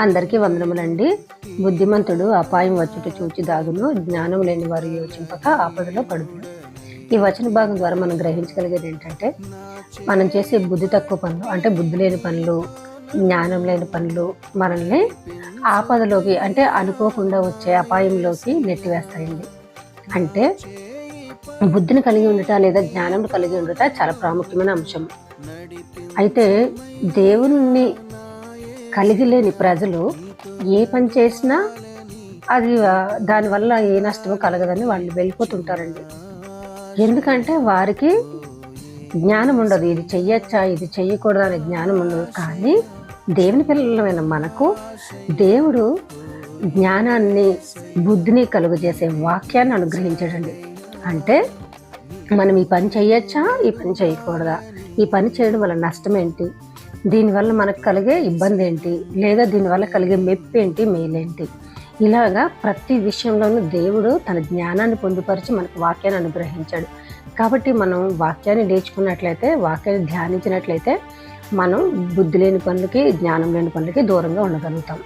అందరికీ వందనములండి. బుద్ధిమంతుడు అపాయం వచ్చుట చూచి దాగును, జ్ఞానం లేని వారు యోచింపక ఆపదలో పడుతున్నారు. ఈ వచన భాగం ద్వారా మనం గ్రహించగలిగేది ఏంటంటే, మనం చేసే బుద్ధి తక్కువ పనులు, అంటే బుద్ధి లేని పనులు, జ్ఞానం లేని పనులు మనల్ని ఆపదలోకి, అంటే అనుకోకుండా వచ్చే అపాయంలోకి నెట్టివేస్తాయండి. అంటే బుద్ధిని కలిగి ఉండట లేదా జ్ఞానం కలిగి ఉండట చాలా ప్రాముఖ్యమైన అంశం. అయితే దేవుణ్ణి కలిగి లేని ప్రజలు ఏ పని చేసినా అది దానివల్ల ఏ నష్టము కలగదని వాళ్ళు వెళ్ళిపోతుంటారండి. ఎందుకంటే వారికి జ్ఞానం ఉండదు, ఇది చెయ్యొచ్చా ఇది చెయ్యకూడదు అనే జ్ఞానం ఉండదు. కానీ దేవుని పిల్లలమైన మనకు దేవుడు జ్ఞానాన్ని, బుద్ధిని కలుగజేసే వాక్యాన్ని అనుగ్రహించాడండి. అంటే మనం ఈ పని చెయ్యొచ్చా, ఈ పని చేయకూడదా, ఈ పని చేయడం వల్ల నష్టం ఏంటి, దీనివల్ల మనకు కలిగే ఇబ్బంది ఏంటి, లేదా దీనివల్ల కలిగే మెప్పు ఏంటి, మేలేంటి, ఇలాగా ప్రతి విషయంలోనూ దేవుడు తన జ్ఞానాన్ని పొందుపరిచి మనకు వాక్యాన్ని అనుగ్రహించాడు. కాబట్టి మనం వాక్యాన్ని నేర్చుకున్నట్లయితే, వాక్యాన్ని ధ్యానించినట్లయితే మనం బుద్ధి లేని పనులకి, జ్ఞానం లేని పనులకి దూరంగా ఉండగలుగుతాం.